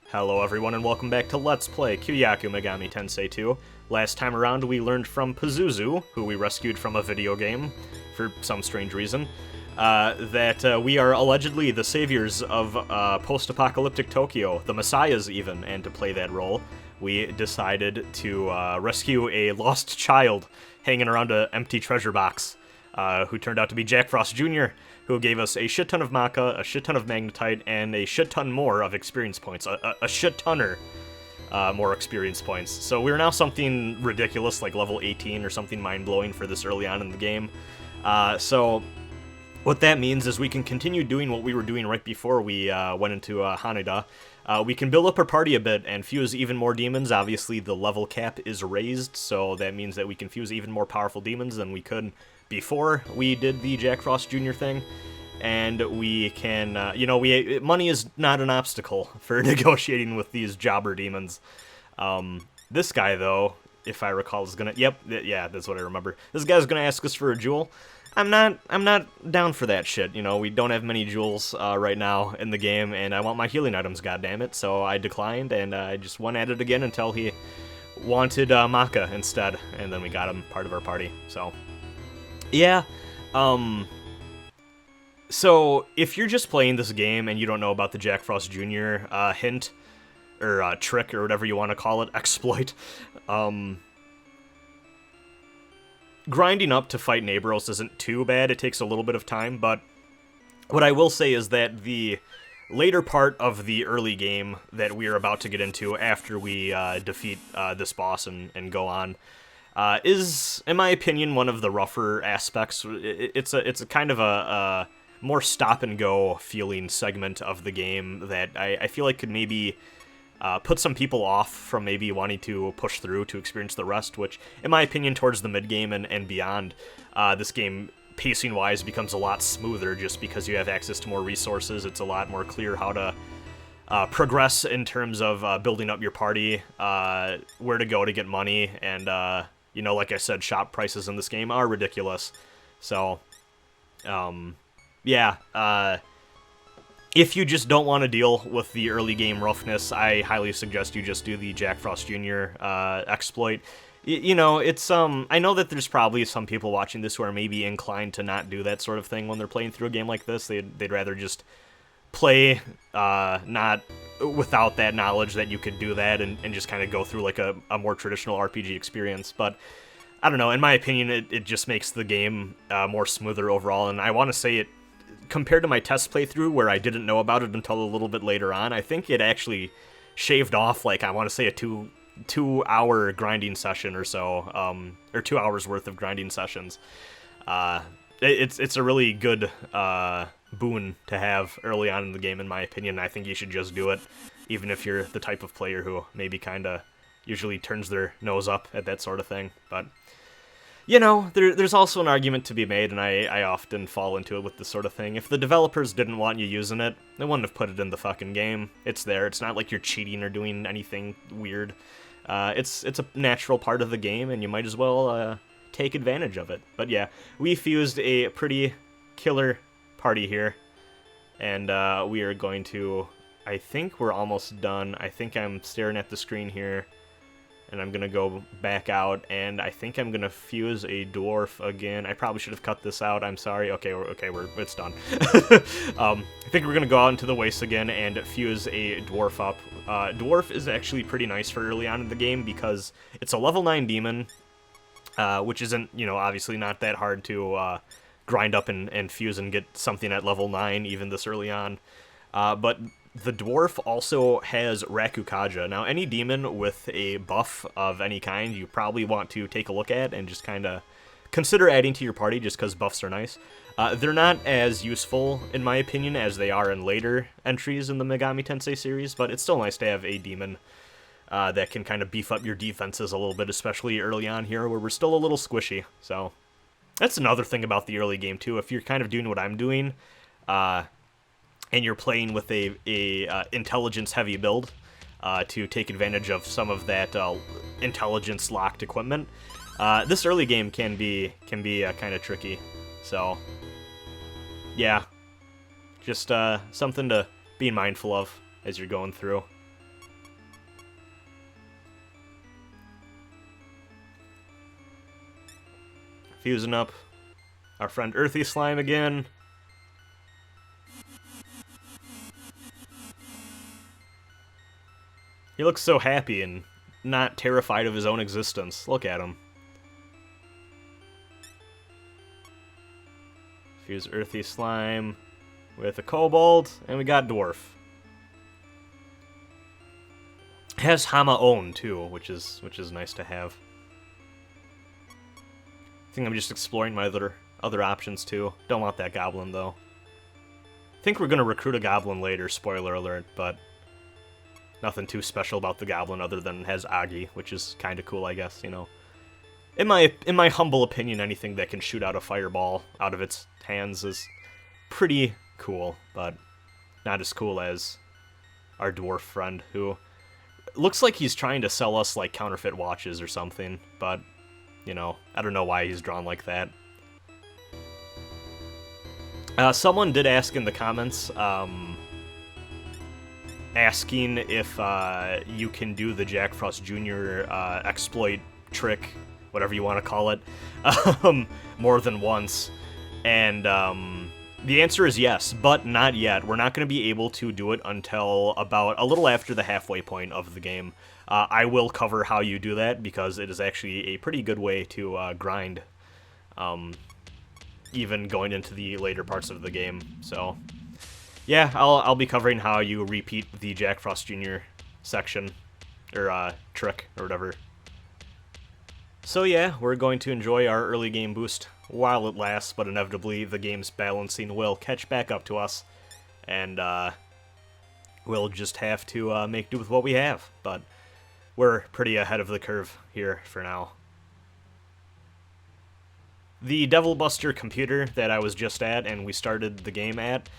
Hello everyone and welcome back to Let's Play Kyuuyaku Megami Tensei 2. Last time around we learned from Pazuzu, who we rescued from a video game, for some strange reason, that we are allegedly the saviors of post-apocalyptic Tokyo, the messiahs even, and to play that role, we decided to rescue a lost child hanging around an empty treasure box, who turned out to be Jack Frost Jr., who gave us a shit ton of Maka, a shit ton of Magnetite, and a shit ton more of experience points. A shit tonner more experience points. So we're now something ridiculous, like level 18 or something mind-blowing for this early on in the game. So what that means is we can continue doing what we were doing right before we went into Haneda. We can build up our party a bit and fuse even more demons. Obviously, the level cap is raised, so that means that we can fuse even more powerful demons than we could before we did the Jack Frost Jr. thing. And we can, money is not an obstacle for negotiating with these jobber demons. This guy, though, if I recall, is gonna, yeah, that's what I remember. This guy's gonna ask us for a jewel. I'm not down for that shit. You know, we don't have many jewels right now in the game, and I want my healing items, goddammit. So I declined, and I just went at it again until he wanted Maka instead, and then we got him part of our party. So, yeah. So if you're just playing this game and you don't know about the Jack Frost Jr. Hint, or trick, or whatever you want to call it, exploit, grinding up to fight Neighboros isn't too bad. It takes a little bit of time, but what I will say is that the later part of the early game that we are about to get into after we defeat this boss and go on is, in my opinion, one of the rougher aspects. It's a kind of a more stop-and-go feeling segment of the game that I feel like could maybe put some people off from maybe wanting to push through to experience the rest, which, in my opinion, towards the mid-game and beyond, this game, pacing-wise, becomes a lot smoother just because you have access to more resources. It's a lot more clear how to progress in terms of building up your party, where to go to get money, and, like I said, shop prices in this game are ridiculous. So, yeah, if you just don't want to deal with the early game roughness, I highly suggest you just do the Jack Frost Jr. Exploit. It's, I know that there's probably some people watching this who are maybe inclined to not do that sort of thing when they're playing through a game like this. They'd rather just play, not without that knowledge that you could do that and just kind of go through like a more traditional RPG experience, but I don't know, in my opinion, it just makes the game more smoother overall, and I want to say it, compared to my test playthrough where I didn't know about it until a little bit later on, I think it actually shaved off, like, I want to say a two-hour grinding session or so, or 2 hours worth of grinding sessions. It's a really good boon to have early on in the game, in my opinion. I think you should just do it, even if you're the type of player who maybe kind of usually turns their nose up at that sort of thing, but there's also an argument to be made, and I often fall into it with this sort of thing. If the developers didn't want you using it, they wouldn't have put it in the fucking game. It's there. It's not like you're cheating or doing anything weird. It's a natural part of the game, and you might as well take advantage of it. But yeah, we fused a pretty killer party here, and we are going to, I think we're almost done. I think I'm staring at the screen here, and I'm gonna go back out, and I think I'm gonna fuse a dwarf again. I probably should have cut this out. I'm sorry. Okay, it's done. I think we're gonna go out into the wastes again and fuse a dwarf up. Dwarf is actually pretty nice for early on in the game because it's a level 9 demon, which isn't, obviously not that hard to grind up and fuse and get something at level 9 even this early on. But the dwarf also has Rakukaja. Now, any demon with a buff of any kind, you probably want to take a look at and just kind of consider adding to your party just because buffs are nice. They're not as useful, in my opinion, as they are in later entries in the Megami Tensei series, but it's still nice to have a demon that can kind of beef up your defenses a little bit, especially early on here where we're still a little squishy. So that's another thing about the early game, too. If you're kind of doing what I'm doing, and you're playing with a intelligence-heavy build to take advantage of some of that intelligence-locked equipment, this early game can be kind of tricky. So, yeah, just something to be mindful of as you're going through. fusing up our friend Earthy Slime again. He looks so happy and not terrified of his own existence. Look at him. Fuse Earthy Slime with a Kobold, and we got Dwarf. Has Hama Own too, which is nice to have. I think I'm just exploring my other options too. Don't want that Goblin though. I think we're gonna recruit a Goblin later, spoiler alert, but nothing too special about the Goblin other than it has Agi, which is kind of cool, I guess, you know. In my humble opinion, anything that can shoot out a fireball out of its hands is pretty cool, but not as cool as our dwarf friend, who looks like he's trying to sell us, like, counterfeit watches or something, but, you know, I don't know why he's drawn like that. Someone did ask in the comments, asking if you can do the Jack Frost Jr. Exploit trick, whatever you want to call it, more than once. And the answer is yes, but not yet. We're not going to be able to do it until about a little after the halfway point of the game. I will cover how you do that, because it is actually a pretty good way to grind, even going into the later parts of the game. So yeah, I'll be covering how you repeat the Jack Frost Jr. section, or trick, or whatever. So yeah, we're going to enjoy our early game boost while it lasts, but inevitably the game's balancing will catch back up to us, and we'll just have to make do with what we have, but we're pretty ahead of the curve here for now. The Devil Buster computer that I was just at and we started the game at,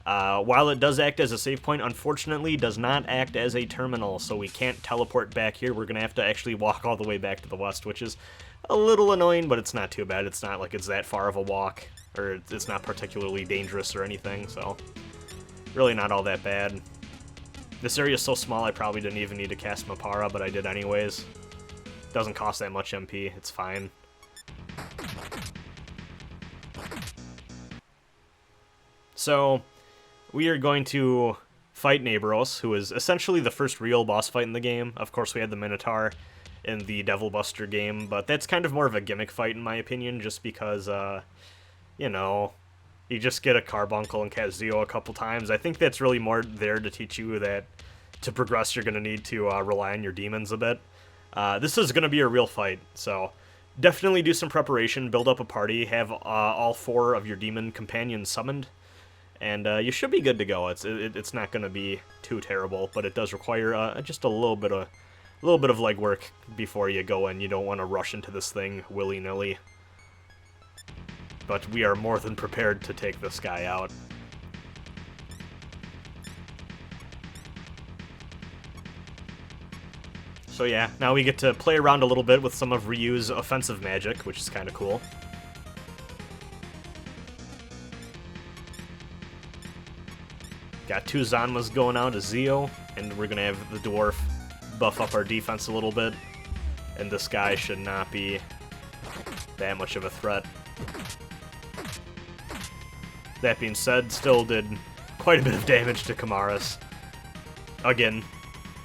while it does act as a save point, unfortunately does not act as a terminal, so we can't teleport back here. We're going to have to actually walk all the way back to the west, which is a little annoying, but it's not too bad. It's not like it's that far of a walk, or it's not particularly dangerous or anything, so really not all that bad. This area is so small I probably didn't even need to cast Mapara, but I did anyways. Doesn't cost that much MP, it's fine. So we are going to fight Neighboros, who is essentially the first real boss fight in the game. Of course, we had the Minotaur in the Devil Buster game, but that's kind of more of a gimmick fight in my opinion, just because, you know, you just get a Carbuncle and Kazio a couple times. I think that's really more there to teach you that to progress you're going to need to rely on your demons a bit. This is going to be a real fight, so definitely do some preparation, build up a party, have all 4 of your demon companions summoned, and you should be good to go. It's not going to be too terrible, but it does require just a little bit of legwork before you go in. You don't want to rush into this thing willy-nilly. But we are more than prepared to take this guy out. So yeah, now we get to play around a little bit with some of Ryu's offensive magic, which is kind of cool. Got 2 Zanmas going out to Zio, and we're going to have the Dwarf buff up our defense a little bit, and this guy should not be that much of a threat. That being said, still did quite a bit of damage to Kamaris. Again,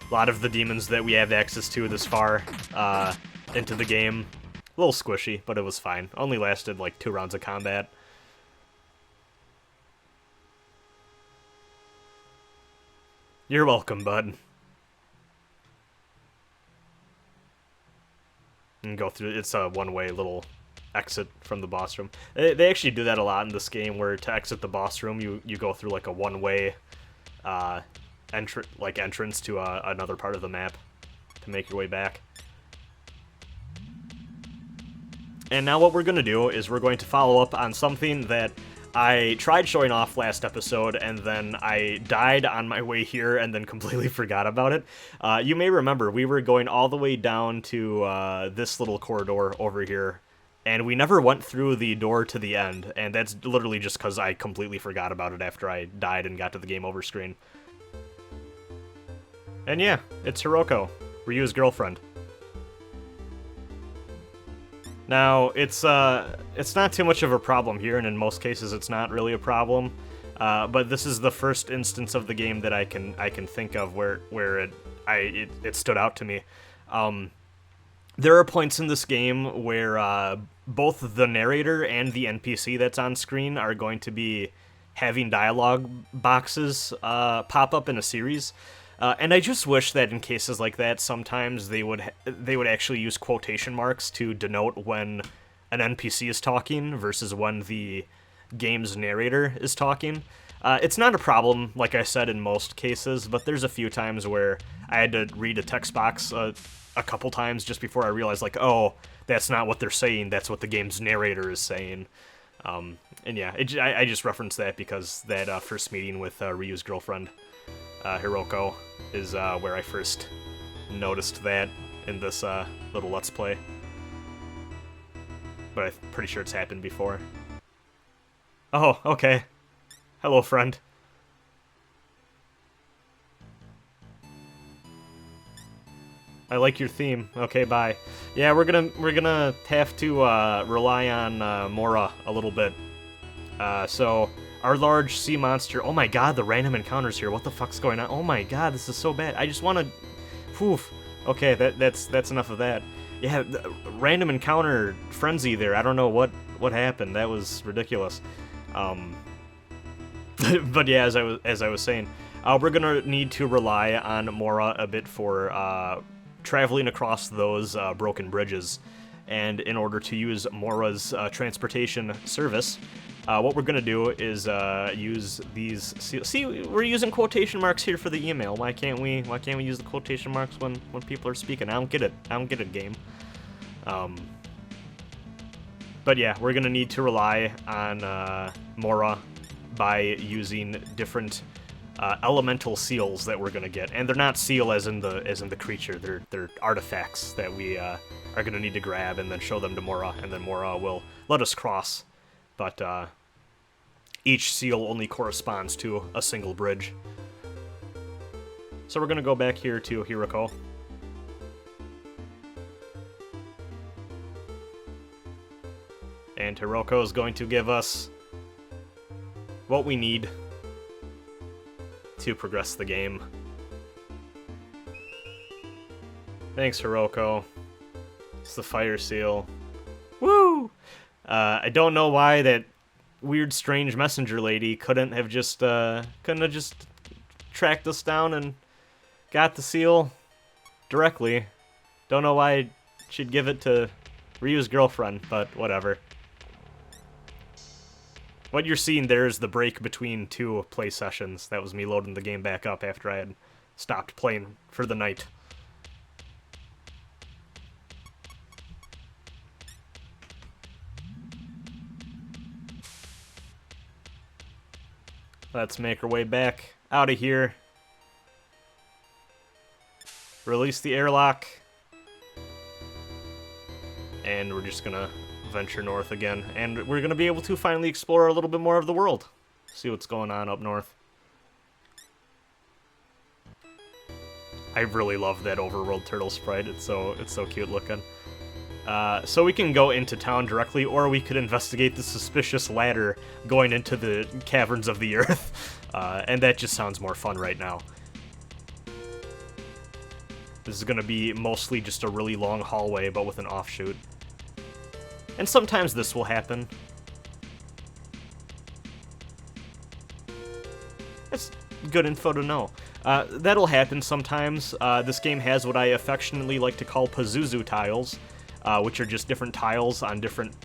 a lot of the demons that we have access to this far into the game, a little squishy, but it was fine. Only lasted like 2 rounds of combat. You're welcome, bud. And go through, it's a one-way little exit from the boss room. They actually do that a lot in this game, where to exit the boss room, you go through like a one-way entrance to another part of the map to make your way back. And now what we're going to do is we're going to follow up on something that I tried showing off last episode, and then I died on my way here and then completely forgot about it. You may remember, we were going all the way down to this little corridor over here, and we never went through the door to the end, and that's literally just because I completely forgot about it after I died and got to the game over screen. And yeah, it's Hiroko, Ryu's girlfriend. Now, it's not too much of a problem here, and in most cases it's not really a problem. But this is the first instance of the game that I can think of where it stood out to me. There are points in this game where both the narrator and the NPC that's on screen are going to be having dialogue boxes pop up in a series. And I just wish that in cases like that, sometimes they would actually use quotation marks to denote when an NPC is talking versus when the game's narrator is talking. It's not a problem, like I said, in most cases, but there's a few times where I had to read a text box a couple times just before I realized, like, oh, that's not what they're saying, that's what the game's narrator is saying. And yeah, I just referenced that because that first meeting with Ryu's girlfriend, Hiroko, is where I first noticed that in this little Let's Play. But I'm pretty sure it's happened before. Oh, okay. Hello, friend. I like your theme. Okay, bye. Yeah, we're gonna have to rely on Mora a little bit. So our large sea monster. Oh my God, the random encounters here. What the fuck's going on? Oh my God, this is so bad. I just want to. Poof. Okay, that's enough of that. Yeah, the random encounter frenzy there. I don't know what happened. That was ridiculous. But yeah, as I was saying, we're gonna need to rely on Mora a bit for traveling across those broken bridges, and in order to use Mora's transportation service, what we're gonna do is use these. See, we're using quotation marks here for the email. Why can't we use the quotation marks when people are speaking? I don't get it, game. But yeah, we're gonna need to rely on Mora by using different elemental seals that we're gonna get, and they're not seal as in the creature. They're artifacts that we are gonna need to grab and then show them to Mora, and then Mora will let us cross. But each seal only corresponds to a single bridge. So we're gonna go back here to Hiroko. And Hiroko is going to give us what we need to progress the game. Thanks, Hiroko. It's the fire seal. Woo! I don't know why that weird, strange messenger lady couldn't have just tracked us down and got the seal directly. Don't know why she'd give it to Ryu's girlfriend, but whatever. What you're seeing there is the break between two play sessions. That was me loading the game back up after I had stopped playing for the night. Let's make our way back out of here. Release the airlock. And we're just gonna venture north again, and we're gonna be able to finally explore a little bit more of the world, see what's going on up north. I really love that overworld turtle sprite. It's so cute looking. So we can go into town directly, or we could investigate the suspicious ladder going into the caverns of the earth, and that just sounds more fun right now. This is gonna be mostly just a really long hallway, but with an offshoot. And sometimes this will happen. That's good info to know. That'll happen sometimes. This game has what I affectionately like to call Pazuzu tiles, which are just different tiles on different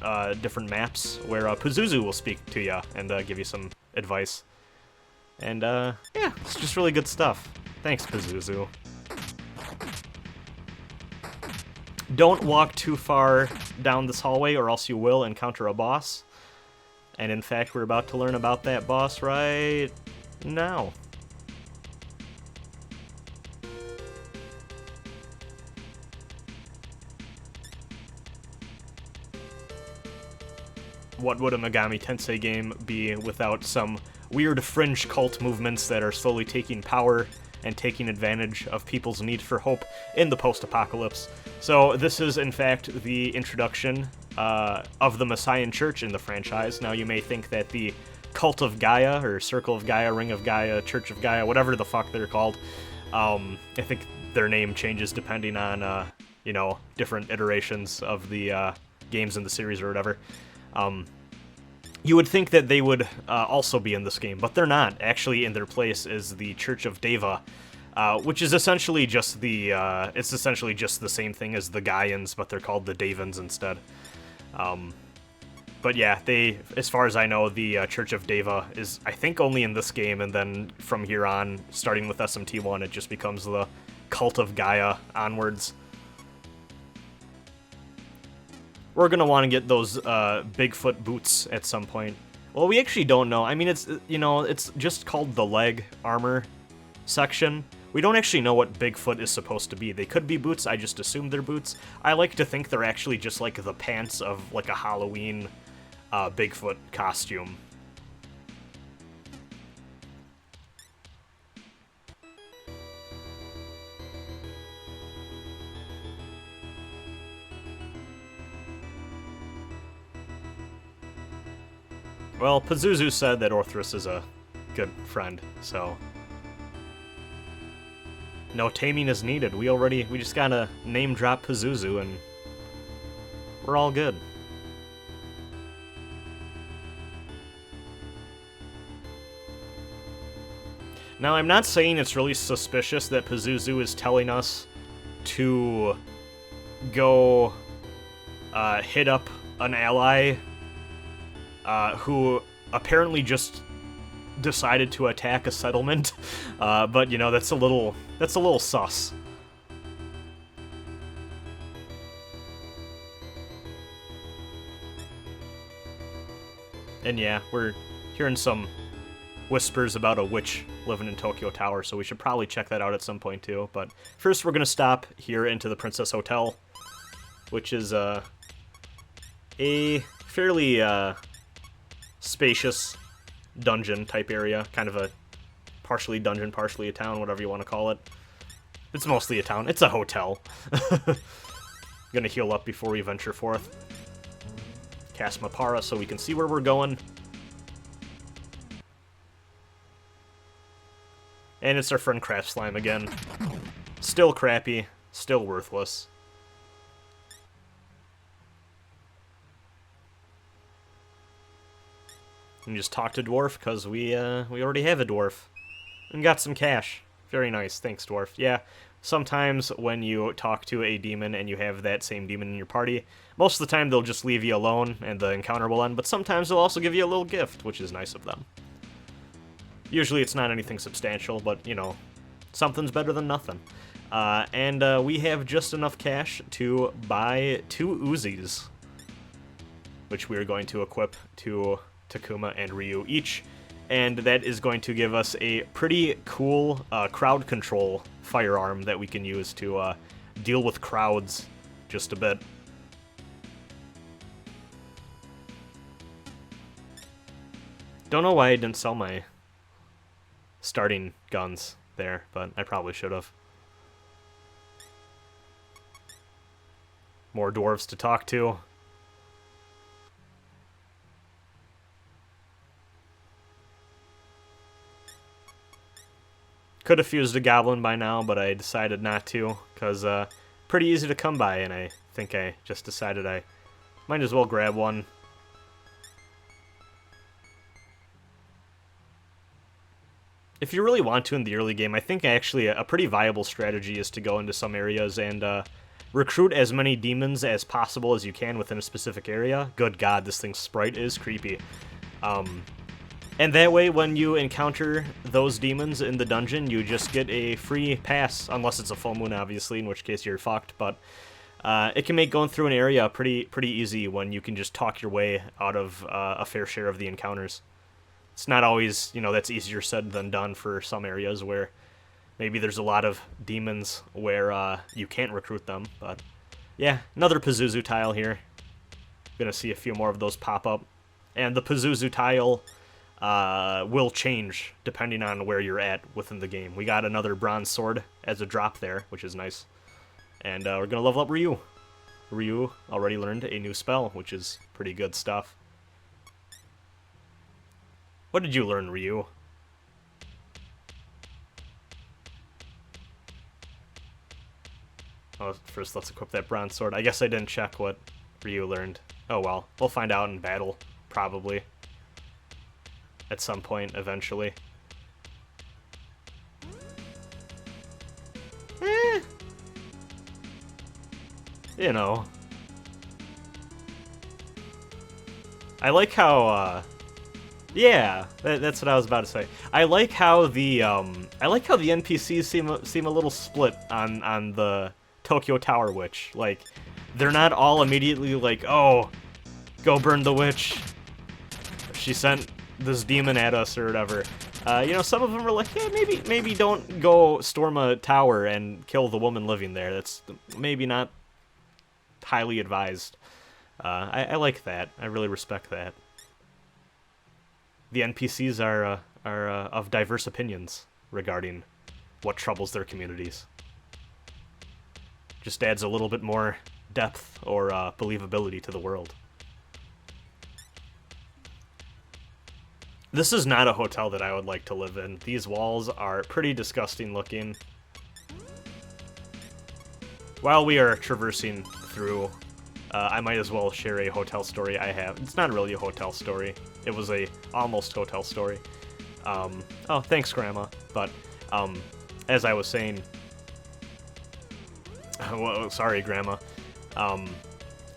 maps, where Pazuzu will speak to you and give you some advice. And yeah, it's just really good stuff. Thanks, Pazuzu. Don't walk too far down this hallway, or else you will encounter a boss. And in fact, we're about to learn about that boss right now. What would a Megami Tensei game be without some weird fringe cult movements that are slowly taking power and taking advantage of people's need for hope in the post-apocalypse? So this is, in fact, the introduction of the Messian Church in the franchise. Now, you may think that the Cult of Gaia, or Circle of Gaia, Ring of Gaia, Church of Gaia, whatever the fuck they're called, I think their name changes depending on, you know, different iterations of the games in the series or whatever. You would think that they would also be in this game, but they're not. Actually, in their place is the Church of Deva, which is essentially just the it's essentially just the same thing as the Gaians, but they're called the Devans instead. But yeah, they, as far as I know, the Church of Deva is, I think, only in this game, and then from here on, starting with SMT1, it just becomes the Cult of Gaia onwards. We're gonna want to get those Bigfoot boots at some point. Well, we actually don't know. I mean, it's, you know, it's just called the leg armor section. We don't actually know what Bigfoot is supposed to be. They could be boots, I just assumed they're boots. I like to think they're actually just like the pants of like a Halloween Bigfoot costume. Well, Pazuzu said that Orthrus is a good friend, so no taming is needed. We just gotta name drop Pazuzu and we're all good. Now, I'm not saying it's really suspicious that Pazuzu is telling us to go hit up an ally who apparently just decided to attack a settlement, but you know, that's a little sus. And yeah, we're hearing some whispers about a witch living in Tokyo Tower, so we should probably check that out at some point too. But first, we're gonna stop here into the Princess Hotel, which is a fairly spacious dungeon type area, kind of a partially dungeon, partially a town, whatever you want to call it. It's mostly a town. It's a hotel. Gonna heal up before we venture forth. Cast Mapara so we can see where we're going. And it's our friend Crap Slime again. Still crappy, still worthless. And just talk to Dwarf, because we already have a Dwarf. And got some cash. Very nice, thanks Dwarf. Yeah, sometimes when you talk to a demon and you have that same demon in your party, most of the time they'll just leave you alone and the encounter will end, but sometimes they'll also give you a little gift, which is nice of them. Usually it's not anything substantial, but, you know, something's better than nothing. And we have just enough cash to buy 2 Uzis, which we are going to equip to Takuma and Ryu each, and that is going to give us a pretty cool crowd control firearm that we can use to deal with crowds just a bit. Don't know why I didn't sell my starting guns there, but I probably should have. More dwarves to talk to. Could have fused a goblin by now, but I decided not to, because pretty easy to come by, and I think I just decided I might as well grab one. If you really want to in the early game, I think actually a pretty viable strategy is to go into some areas and recruit as many demons as possible as you can within a specific area. Good God, this thing's sprite is creepy. And that way, when you encounter those demons in the dungeon, you just get a free pass, unless it's a full moon, obviously, in which case you're fucked, but it can make going through an area pretty easy when you can just talk your way out of a fair share of the encounters. It's not always, you know, that's easier said than done for some areas where maybe there's a lot of demons where you can't recruit them, but yeah, another Pazuzu tile here. Gonna see a few more of those pop up. And the Pazuzu tile will change depending on where you're at within the game. We got another bronze sword as a drop there, which is nice. And we're gonna level up Ryu. Ryu already learned a new spell, which is pretty good stuff. What did you learn, Ryu? Oh, first let's equip that bronze sword. I guess I didn't check what Ryu learned. Oh well, we'll find out in battle, probably. At some point, eventually. You know. I like how, yeah, that's what I was about to say. I like how the NPCs seem a little split on the Tokyo Tower Witch. Like, they're not all immediately like, oh, go burn the witch. She sent this demon at us or whatever. You know, some of them are like, yeah, maybe don't go storm a tower and kill the woman living there. That's maybe not highly advised. I like that. I really respect that. The NPCs are of diverse opinions regarding what troubles their communities. Just adds a little bit more depth or believability to the world. This is not a hotel that I would like to live in. These walls are pretty disgusting looking. While we are traversing through, I might as well share a hotel story I have. It's not really a hotel story. It was a almost hotel story. Oh, thanks, Grandma. But, as I was saying... well, sorry, Grandma.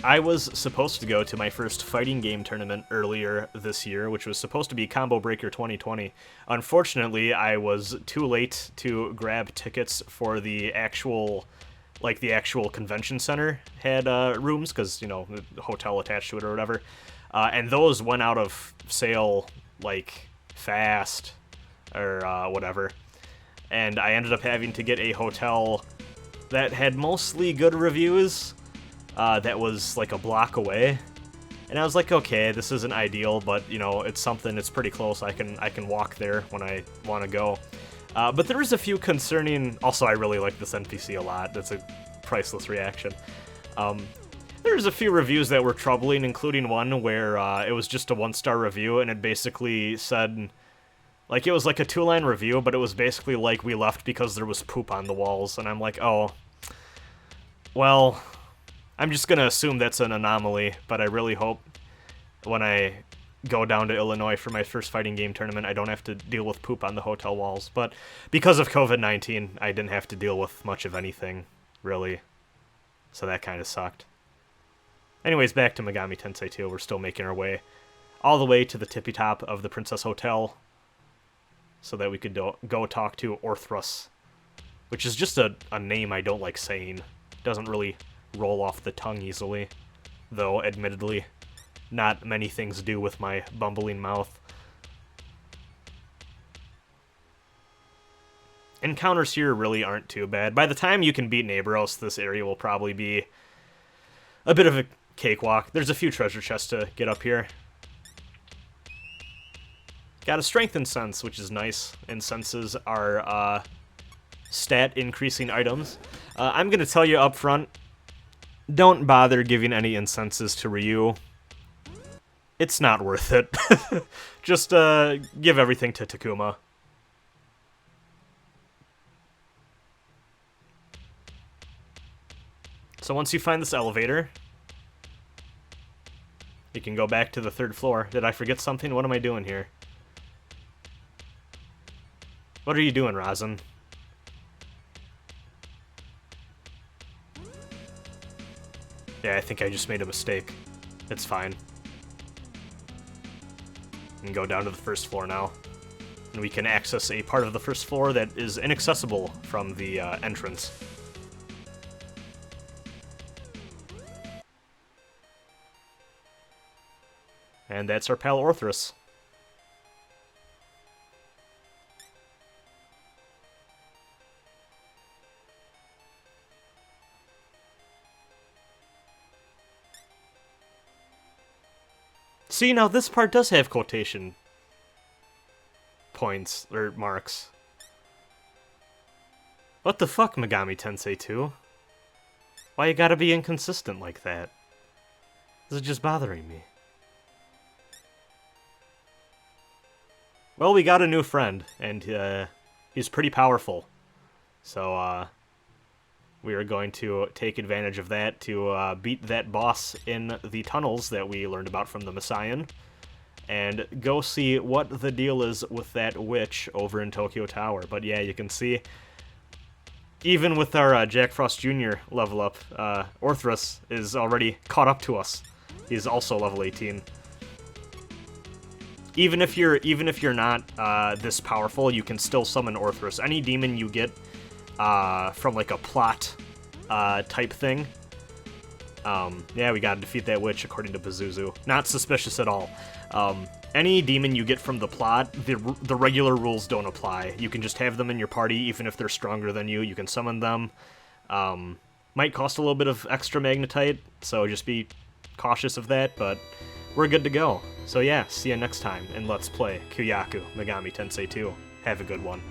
I was supposed to go to my first fighting game tournament earlier this year, which was supposed to be Combo Breaker 2020. Unfortunately, I was too late to grab tickets for the actual convention center had rooms, because, you know, the hotel attached to it or whatever. And those went out of sale, like, fast, or whatever. And I ended up having to get a hotel that had mostly good reviews, that was like a block away. And I was like, okay, this isn't ideal, but, you know, it's something, it's pretty close, I can walk there when I want to go. But there was a few concerning... Also, I really like this NPC a lot. That's a priceless reaction. There's a few reviews that were troubling, including one where it was just a 1-star review, and it basically said... Like, it was like a 2-line review, but it was basically like, we left because there was poop on the walls. And I'm like, oh, well, I'm just gonna assume that's an anomaly, but I really hope when I go down to Illinois for my first fighting game tournament, I don't have to deal with poop on the hotel walls. But because of COVID-19, I didn't have to deal with much of anything, really. So that kind of sucked. Anyways, back to Megami Tensei 2. We're still making our way all the way to the tippy top of the Princess Hotel, so that we could go talk to Orthrus, which is just a name I don't like saying. Doesn't really roll off the tongue easily, though, admittedly, not many things do with my bumbling mouth. Encounters here really aren't too bad. By the time you can beat Neighboros, this area will probably be a bit of a cakewalk. There's a few treasure chests to get up here. Got a strength incense, which is nice. Incenses are stat-increasing items. I'm going to tell you up front, don't bother giving any incenses to Ryu. It's not worth it. Just give everything to Takuma. So once you find this elevator, you can go back to the 3rd floor. Did I forget something? What am I doing here? What are you doing, Razin? Yeah, I think I just made a mistake. It's fine. We can go down to the 1st floor now. And we can access a part of the 1st floor that is inaccessible from the entrance. And that's our pal Orthrus. See, now this part does have quotation points, or marks. What the fuck, Megami Tensei 2? Why you gotta be inconsistent like that? This is just bothering me. Well, we got a new friend, and he's pretty powerful. So, we are going to take advantage of that to beat that boss in the tunnels that we learned about from the Messiah, and go see what the deal is with that witch over in Tokyo Tower. But yeah, you can see, even with our Jack Frost Jr. level up, Orthrus is already caught up to us. He's also level 18. Even if you're not this powerful, you can still summon Orthrus. Any demon you get from like a plot type thing. Yeah, we gotta defeat that witch according to Pazuzu. Not suspicious at all. Any demon you get from the plot, the regular rules don't apply. You can just have them in your party, even if they're stronger than you. You can summon them. Might cost a little bit of extra magnetite, so just be cautious of that, but we're good to go. So yeah, see you next time in Let's Play Kyuuyaku Megami Tensei 2. Have a good one.